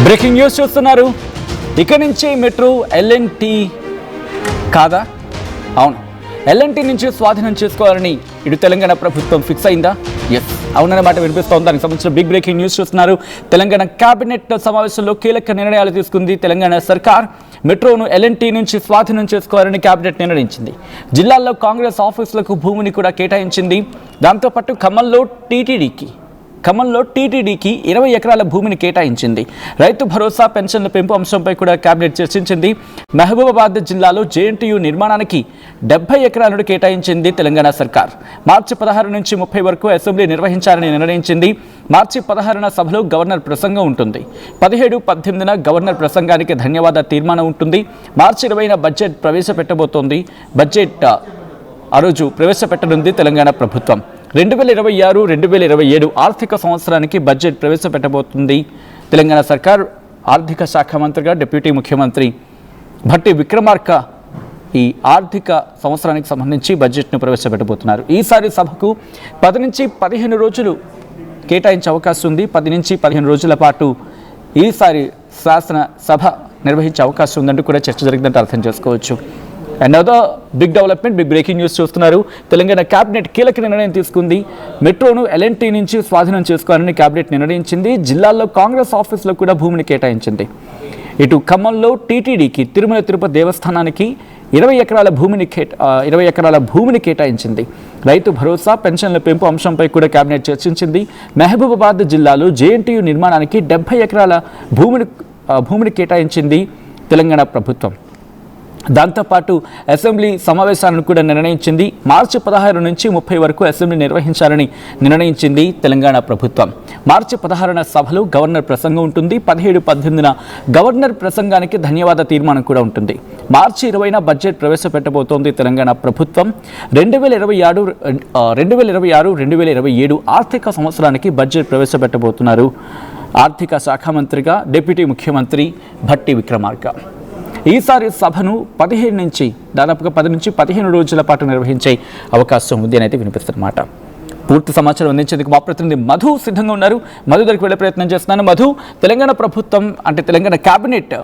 Breaking news చూస్తున్నారు. ఇక నుంచి మెట్రో ఎల్ఎన్టీ కాదా? అవును, ఎల్ఎన్టీ నుంచి స్వాధీనం చేసుకోవాలని ఇటు తెలంగాణ ప్రభుత్వం ఫిక్స్ అయిందా? ఎస్, అవునన్నమాట వినిపిస్తోంది. దానికి సంబంధించిన బిగ్ బ్రేకింగ్ న్యూస్ చూస్తున్నారు. తెలంగాణ కేబినెట్ సమావేశంలో కీలక నిర్ణయాలు తీసుకుంది తెలంగాణ సర్కార్. మెట్రోను ఎల్ఎన్టీ నుంచి స్వాధీనం చేసుకోవాలని కేబినెట్ నిర్ణయించింది. జిల్లాల్లో కాంగ్రెస్ ఆఫీసులకు భూమిని కూడా కేటాయించింది. దాంతోపాటు ఖమ్మంలో టీటీడీకి 20 ఎకరాల భూమిని కేటాయించింది. రైతు భరోసా, పెన్షన్ల పెంపు అంశంపై కూడా కేబినెట్ చర్చించింది. మహబూబాబాద్ జిల్లాలో జేఎన్టీయూ నిర్మాణానికి 70 ఎకరాలను కేటాయించింది తెలంగాణ సర్కార్. మార్చి 16 నుంచి 30 వరకు అసెంబ్లీ నిర్వహించాలని నిర్ణయించింది. మార్చి 16న సభలో గవర్నర్ ప్రసంగం ఉంటుంది. 17, 18న గవర్నర్ ప్రసంగానికి ధన్యవాద తీర్మానం ఉంటుంది. మార్చి 20న బడ్జెట్ ప్రవేశపెట్టబోతోంది. బడ్జెట్ ఆ రోజు ప్రవేశపెట్టనుంది తెలంగాణ ప్రభుత్వం. 2026-2027 ఆర్థిక సంవత్సరానికి బడ్జెట్ ప్రవేశపెట్టబోతుంది తెలంగాణ సర్కార్. ఆర్థిక శాఖ మంత్రిగా డిప్యూటీ ముఖ్యమంత్రి భట్టి విక్రమార్క ఈ ఆర్థిక సంవత్సరానికి సంబంధించి బడ్జెట్ను ప్రవేశపెట్టబోతున్నారు. ఈసారి సభకు 10 నుంచి 15 రోజులు కేటాయించే అవకాశం ఉంది. 10 నుంచి 15 రోజుల పాటు ఈసారి శాసన సభ నిర్వహించే అవకాశం ఉందంటూ కూడా చర్చ జరిగిందంటే అర్థం చేసుకోవచ్చు. And other big development, big breaking news చూస్తున్నారు. తెలంగాణ కేబినెట్ కీలక నిర్ణయం తీసుకుంది. మెట్రోను ఎల్ఎన్టీ నుంచి స్వాధీనం చేసుకోవాలని కేబినెట్ నిర్ణయించింది. జిల్లాల్లో కాంగ్రెస్ ఆఫీసులకు కూడా భూమిని కేటాయించింది. ఇటు ఖమ్మంలో టీటీడీకి, తిరుమల తిరుపతి దేవస్థానానికి 20 ఎకరాల భూమిని కేటాయించింది. రైతు భరోసా, పెన్షన్ల పెంపు అంశంపై కూడా కేబినెట్ చర్చించింది. మహబూబాబాద్ జిల్లాలో జేఎన్టీయూ నిర్మాణానికి 70 ఎకరాల భూమిని కేటాయించింది తెలంగాణ ప్రభుత్వం. దాంతోపాటు అసెంబ్లీ సమావేశాలను కూడా నిర్ణయించింది. మార్చి 16 నుంచి 30 వరకు అసెంబ్లీ నిర్వహించాలని నిర్ణయించింది తెలంగాణ ప్రభుత్వం. మార్చి 16న సభలో గవర్నర్ ప్రసంగం ఉంటుంది. 17, 18న గవర్నర్ ప్రసంగానికి ధన్యవాద తీర్మానం కూడా ఉంటుంది. మార్చి 20న బడ్జెట్ ప్రవేశపెట్టబోతోంది తెలంగాణ ప్రభుత్వం. 2026-2027 ఆర్థిక సంవత్సరానికి బడ్జెట్ ప్రవేశపెట్టబోతున్నారు ఆర్థిక శాఖ మంత్రిగా డిప్యూటీ ముఖ్యమంత్రి భట్టి విక్రమార్క. ఈసారి సభను 10 నుంచి 15 రోజుల పాటు నిర్వహించే అవకాశం ఉంది అని అయితే వినిపిస్తున్నమాట. పూర్తి సమాచారం అందించేందుకు మా ప్రతినిధి మధు సిద్ధంగా ఉన్నారు. మధు దగ్గరికి వెళ్ళే ప్రయత్నం చేస్తున్నాను. మధు, తెలంగాణ ప్రభుత్వం అంటే తెలంగాణ కేబినెట్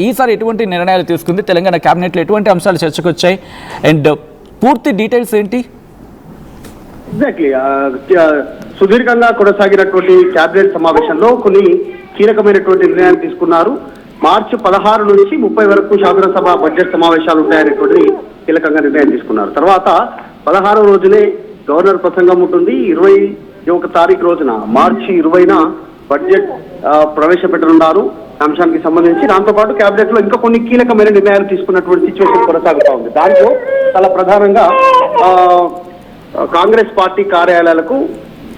ఈసారి ఎటువంటి నిర్ణయాలు తీసుకుంది? తెలంగాణ కేబినెట్లో ఎటువంటి అంశాలు చర్చకు వచ్చాయి? అండ్ పూర్తి డీటెయిల్స్ ఏంటి? ఎగ్జాక్ట్లీ సుదీర్ఘంగా కొనసాగినటువంటి కేబినెట్ సమావేశంలో కొన్ని కీలకమైనటువంటి నిర్ణయాలు తీసుకున్నారు. మార్చి 16 నుంచి 30 వరకు శాసనసభ బడ్జెట్ సమావేశాలు ఉంటాయనేటువంటి కీలకంగా నిర్ణయం తీసుకున్నారు. తర్వాత 16వ రోజునే గవర్నర్ ప్రసంగం ఉంటుంది. 21 తారీఖు రోజున మార్చి 20న బడ్జెట్ ప్రవేశపెట్టనున్నారు అంశానికి సంబంధించి. దాంతోపాటు కేబినెట్ లో ఇంకా కొన్ని కీలకమైన నిర్ణయాలు తీసుకున్నటువంటి సిచ్యువేషన్ కొనసాగుతా ఉంది. దాంట్లో చాలా ప్రధానంగా కాంగ్రెస్ పార్టీ కార్యాలయాలకు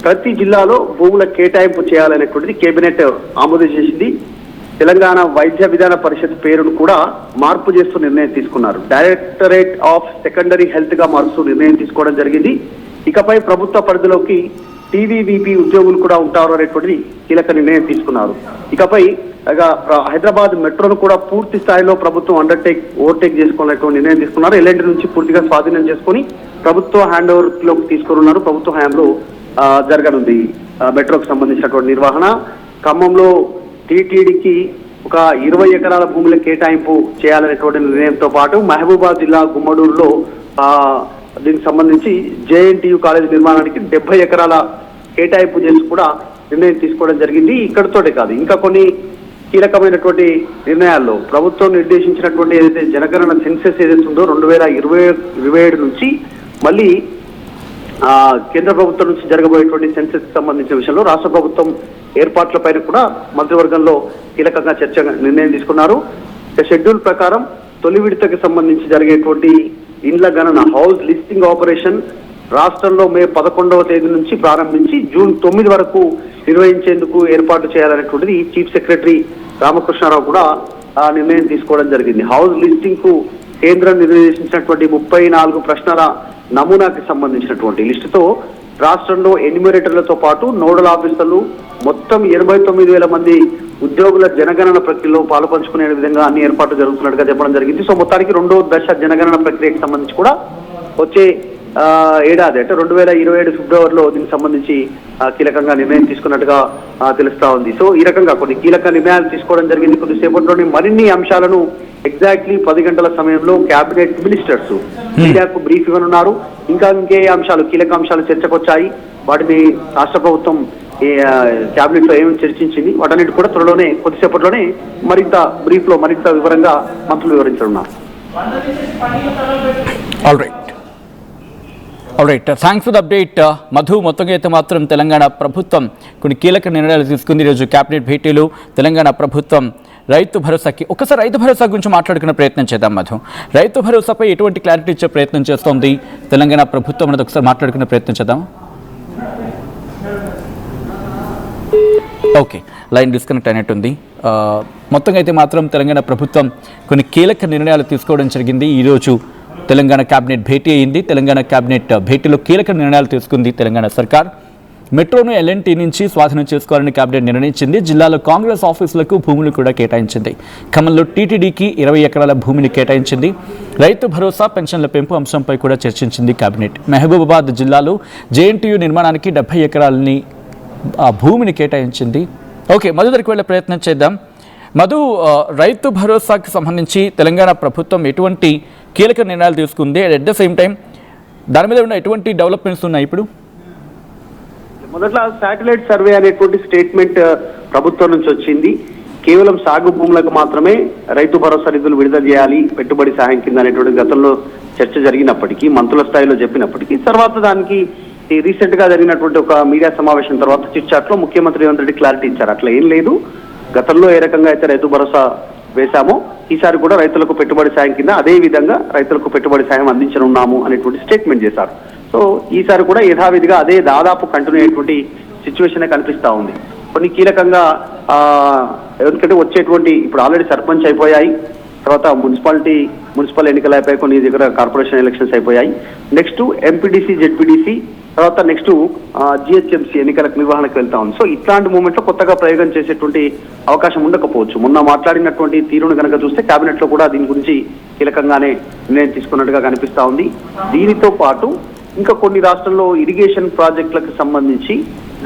ప్రతి జిల్లాలో భూముల కేటాయింపు చేయాలనేటువంటిది కేబినెట్ ఆమోదం చేసింది. తెలంగాణ వైద్య విధాన పరిషత్ పేరును కూడా మార్పు చేస్తూ నిర్ణయం తీసుకున్నారు. డైరెక్టరేట్ ఆఫ్ సెకండరీ హెల్త్ గా మారుస్తూ నిర్ణయం తీసుకోవడం జరిగింది. ఇకపై ప్రభుత్వ పరిధిలోకి టీవీవీపీ ఉద్యోగులు కూడా ఉంటారు అనేటువంటిది కీలక నిర్ణయం తీసుకున్నారు. ఇకపై హైదరాబాద్ మెట్రోను కూడా పూర్తి స్థాయిలో ప్రభుత్వం ఓవర్టేక్ చేసుకోవాలనేటువంటి నిర్ణయం తీసుకున్నారు. ఎల్ఎన్టీ నుంచి పూర్తిగా స్వాధీనం చేసుకుని ప్రభుత్వ హ్యాండ్ ఓవర్ లోకి తీసుకున్నారు. ప్రభుత్వ హయాంలో జరగనుంది మెట్రోకు సంబంధించినటువంటి నిర్వహణ. ఖమ్మంలో టీటీడీకి ఒక 20 ఎకరాల భూముల కేటాయింపు చేయాలనేటువంటి నిర్ణయంతో పాటు మహబూబాబాద్ జిల్లా గుమ్మడూరులో దీనికి సంబంధించి జేఎన్టీయూ కాలేజీ నిర్మాణానికి 70 ఎకరాల కేటాయింపు చేసి కూడా నిర్ణయం తీసుకోవడం జరిగింది. ఇక్కడితోటే కాదు, ఇంకా కొన్ని కీలకమైనటువంటి నిర్ణయాల్లో ప్రభుత్వం నిర్దేశించినటువంటి ఏదైతే జనగణన సెన్సెస్ ఏదైతే ఉందో 2027 నుంచి మళ్ళీ కేంద్ర ప్రభుత్వం నుంచి జరగబోయేటువంటి సెన్సెస్ సంబంధించిన విషయంలో రాష్ట్ర ప్రభుత్వం ఏర్పాట్లపైన కూడా మంత్రివర్గంలో కీలకంగా నిర్ణయం తీసుకున్నారు. షెడ్యూల్ ప్రకారం తొలి విడతకి సంబంధించి జరిగేటువంటి ఇండ్ల గణన హౌస్ లిస్టింగ్ ఆపరేషన్ రాష్ట్రంలో మే 11వ తేదీ నుంచి ప్రారంభించి జూన్ 9 వరకు నిర్వహించేందుకు ఏర్పాటు చేయాలనేటువంటిది చీఫ్ సెక్రటరీ రామకృష్ణారావు కూడా నిర్ణయం తీసుకోవడం జరిగింది. హౌస్ లిస్టింగ్ కు కేంద్రం నిర్దేశించినటువంటి 34 ప్రశ్నల నమూనాకి సంబంధించినటువంటి లిస్టుతో రాష్ట్రంలో ఎన్యూమరేటర్లతో పాటు నోడల్ ఆఫీసర్లు మొత్తం 89,000 మంది ఉద్యోగుల జనగణన ప్రక్రియలో పాలుపంచుకునే విధంగా అన్ని ఏర్పాట్లు జరుగుతున్నట్టుగా చెప్పడం జరిగింది. సో మొత్తానికి 2వ దశ జనగణన ప్రక్రియకు సంబంధించి కూడా వచ్చే ఏడాది అంటే 2027 ఫిబ్రవరిలో దీనికి సంబంధించి కీలకంగా నిర్ణయం తీసుకున్నట్టుగా తెలుస్తా ఉంది. సో ఈ రకంగా కొన్ని కీలక నిర్ణయాలు తీసుకోవడం జరిగింది. కొద్దిసేపట్లోనే మరిన్ని అంశాలను ఎగ్జాక్ట్లీ 10 గంటల సమయంలో కేబినెట్ మినిస్టర్స్ మీడియాకు బ్రీఫ్ ఇవ్వనున్నారు. ఇంకే అంశాలు కీలక అంశాలు చర్చకొచ్చాయి, వాటిని రాష్ట్ర ప్రభుత్వం కేబినెట్ లో ఏమేమి చర్చించింది, వాటన్నిటి కూడా త్వరలోనే కొద్దిసేపట్లోనే మరింత బ్రీఫ్ లో మరింత వివరంగా మంత్రులు వివరించనున్నారు. Alright, thanks for the update Madhu. మొత్తంగా అయితే మాత్రం తెలంగాణ ప్రభుత్వం కొన్ని కీలక నిర్ణయాలు తీసుకుంది. ఈరోజు కేబినెట్ భేటీలు తెలంగాణ ప్రభుత్వం రైతు భరోసాకి ఒకసారి రైతు భరోసా గురించి మాట్లాడుకునే ప్రయత్నం చేద్దాం మధు. రైతు భరోసాపై ఎటువంటి క్లారిటీ ఇచ్చే ప్రయత్నం చేస్తోంది తెలంగాణ ప్రభుత్వం అనేది ఒకసారి మాట్లాడుకునే ప్రయత్నం చేద్దాం. ఓకే, లైన్ డిస్కనెక్ట్ అయినట్టుంది. మొత్తంగా అయితే మాత్రం తెలంగాణ ప్రభుత్వం కొన్ని కీలక నిర్ణయాలు తీసుకోవడం జరిగింది. ఈరోజు తెలంగాణ కేబినెట్ భేటీ అయింది. తెలంగాణ కేబినెట్ భేటీలో కీలక నిర్ణయాలు తీసుకుంది తెలంగాణ సర్కార్. మెట్రోను ఎల్ఎన్టీ నుంచి స్వాధీనం చేసుకోవాలని కేబినెట్ నిర్ణయించింది. జిల్లాలో కాంగ్రెస్ ఆఫీసులకు భూములు కూడా కేటాయించింది. ఖమ్మంలో టీటీడీకి 20 ఎకరాల భూమిని కేటాయించింది. రైతు భరోసా, పెన్షన్ల పెంపు అంశంపై కూడా చర్చించింది కేబినెట్. మహబూబాబాద్ జిల్లాలో జేఎన్టీయూ నిర్మాణానికి 70 ఎకరాలని భూమిని కేటాయించింది. ఓకే, మధు దగ్గరికి వెళ్ళే ప్రయత్నం చేద్దాం. మధు, రైతు భరోసాకి సంబంధించి తెలంగాణ ప్రభుత్వం ఎటువంటి కీలక నిర్ణయాలు తీసుకుంది, అట్ ద సేమ్ టైం దాని మీద ఉన్న ఎటువంటి డెవలప్మెంట్స్ ఉన్నాయి ఇప్పుడు? మొదట్లో శాటిలైట్ సర్వే అనేటువంటి స్టేట్మెంట్ ప్రభుత్వం నుంచి వచ్చింది. కేవలం సాగు భూములకు మాత్రమే రైతు భరోసా నిధులు విడుదల చేయాలి పెట్టుబడి సహాయం కింద అనేటువంటి గతంలో చర్చ జరిగినప్పటికీ, మంత్రుల స్థాయిలో చెప్పినప్పటికీ, తర్వాత దానికి రీసెంట్ గా జరిగినటువంటి ఒక మీడియా సమావేశం తర్వాత చిట్ చాట్ లో ముఖ్యమంత్రి రేవంత్ రెడ్డి క్లారిటీ ఇచ్చారు. అట్లా ఏం లేదు, గతంలో ఏ రకంగా అయితే రైతు భరోసా వేశామో ఈసారి కూడా రైతులకు పెట్టుబడి సాయం కింద అదే విధంగా రైతులకు పెట్టుబడి సాయం అందించనున్నాము అనేటువంటి స్టేట్మెంట్ చేశారు. సో ఈసారి కూడా యథావిధిగా అదే దాదాపు కంటిన్యూ అయ్యేటువంటి సిచ్యువేషన్ కనిపిస్తా ఉంది. కొన్ని కీలకంగా ఎందుకంటే వచ్చేటువంటి ఇప్పుడు ఆల్రెడీ సర్పంచ్ అయిపోయాయి, తర్వాత మున్సిపల్ ఎన్నికలు అయిపోయాయి, కొన్ని దగ్గర కార్పొరేషన్ ఎలక్షన్స్ అయిపోయాయి. నెక్స్ట్ ఎంపీడీసీ, జెడ్పీడీసీ, తర్వాత నెక్స్ట్ జిహెచ్ఎంసీ ఎన్నికలకు నిర్వహణకు వెళ్తా ఉంది. సో ఇట్లాంటి మూమెంట్ లో కొత్తగా ప్రయోగం చేసేటువంటి అవకాశం ఉండకపోవచ్చు. మొన్న మాట్లాడినటువంటి తీరును కనుక చూస్తే కేబినెట్ లో కూడా దీని గురించి కీలకంగానే నిర్ణయం తీసుకున్నట్టుగా కనిపిస్తా ఉంది. దీనితో పాటు ఇంకా కొన్ని రాష్ట్రాల్లో ఇరిగేషన్ ప్రాజెక్టులకు సంబంధించి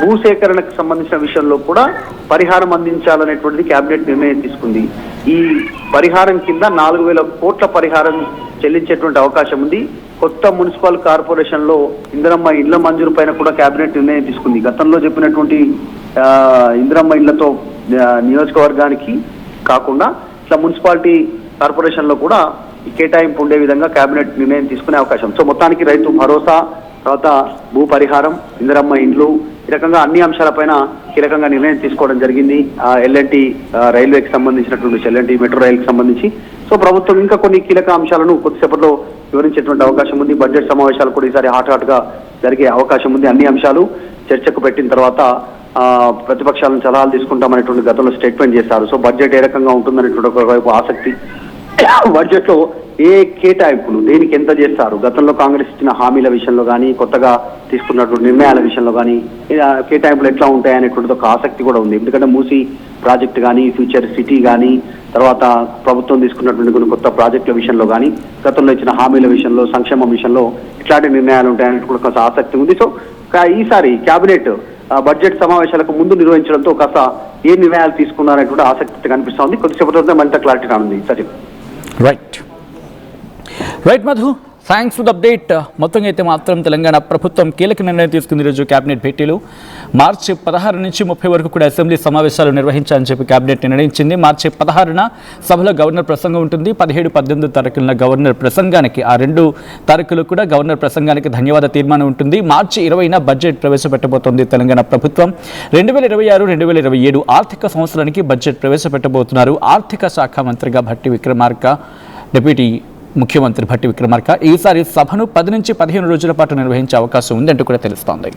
భూసేకరణకు సంబంధించిన విషయంలో కూడా పరిహారం అందించాలనేటువంటిది కేబినెట్ నిర్ణయం తీసుకుంది. ఈ పరిహారం కింద 4,000 కోట్ల పరిహారం చెల్లించేటువంటి అవకాశం ఉంది. కొత్త మున్సిపల్ కార్పొరేషన్ లో ఇందిరమ్మ ఇళ్ల మంజూరు పైన కూడా కేబినెట్ నిర్ణయం తీసుకుంది. గతంలో చెప్పినటువంటి ఇందిరమ్మ ఇళ్లతో నియోజకవర్గానికి కాకుండా ఇట్లా మున్సిపాలిటీ కార్పొరేషన్ లో కూడా కేటాయింపు ఉండే విధంగా కేబినెట్ నిర్ణయం తీసుకునే అవకాశం. సో మొత్తానికి రైతు భరోసా, తర్వాత భూ పరిహారం, ఇందిరమ్మ ఇండ్లు, ఈ రకంగా అన్ని అంశాలపైన కీలకంగా నిర్ణయం తీసుకోవడం జరిగింది. ఎల్ఎన్టీ రైల్వేకి సంబంధించినటువంటి ఎల్ఎన్టీ మెట్రో రైలుకి సంబంధించి. సో ప్రభుత్వం ఇంకా కొన్ని కీలక అంశాలను కొద్దిసేపట్లో వివరించేటువంటి అవకాశం ఉంది. బడ్జెట్ సమావేశాలు కూడా ఈసారి హాట్ గా జరిగే అవకాశం ఉంది. అన్ని అంశాలు చర్చకు పెట్టిన తర్వాత ప్రతిపక్షాలను సలహాలు తీసుకుంటామనేటువంటి గతంలో స్టేట్మెంట్ చేశారు. సో బడ్జెట్ ఏ రకంగా ఉంటుందనేటువంటి ఒకవైపు ఆసక్తి, బడ్జెట్ లో ఏ కేటాయింపులు దేనికి ఎంత చేస్తారు, గతంలో కాంగ్రెస్ ఇచ్చిన హామీల విషయంలో కానీ, కొత్తగా తీసుకున్నటువంటి నిర్ణయాల విషయంలో కానీ కేటాయింపులు ఎట్లా ఉంటాయనేటువంటిది ఒక ఆసక్తి కూడా ఉంది. ఎందుకంటే మూసీ ప్రాజెక్ట్ కానీ, ఫ్యూచర్ సిటీ కానీ, తర్వాత ప్రభుత్వం తీసుకున్నటువంటి కొన్ని కొత్త ప్రాజెక్టుల విషయంలో కానీ, గతంలో ఇచ్చిన హామీల విషయంలో, సంక్షేమం విషయంలో ఇట్లాంటి నిర్ణయాలు ఉంటాయనే కొంత ఆసక్తి ఉంది. సో ఈసారి కేబినెట్ బడ్జెట్ సమావేశాలకు ముందు నిర్వహించడంతో కాస్త ఏ నిర్ణయాలు తీసుకున్నారనేటువంటి ఆసక్తి కనిపిస్తా ఉంది. కొద్దిసేపటి మరింత క్లారిటీ రానుంది. సరే, right Madhu, thanks for the update. మొత్తంగా అయితే మాత్రం తెలంగాణ ప్రభుత్వం కీలక నిర్ణయం తీసుకుంది. ఈరోజు కేబినెట్ భేటీలు మార్చి 16 నుంచి 30 వరకు కూడా అసెంబ్లీ సమావేశాలు నిర్వహించాలని చెప్పి కేబినెట్ నిర్ణయించింది. మార్చి 16న సభలో గవర్నర్ ప్రసంగం ఉంటుంది. 17, 18 తారీఖున గవర్నర్ ప్రసంగానికి, ఆ 2 తారీఖులు కూడా గవర్నర్ ప్రసంగానికి ధన్యవాద తీర్మానం ఉంటుంది. మార్చి 20న బడ్జెట్ ప్రవేశపెట్టబోతోంది తెలంగాణ ప్రభుత్వం. 2026-2027 ఆర్థిక సంవత్సరానికి బడ్జెట్ ప్రవేశపెట్టబోతున్నారు ఆర్థిక శాఖ మంత్రిగా భట్టి విక్రమార్క, డిప్యూటీ ముఖ్యమంత్రి భట్టి విక్రమార్క. ఈసారి సభను 10 నుంచి 15 రోజుల పాటు నిర్వహించే అవకాశం ఉందంటూ కూడా తెలుస్తోంది.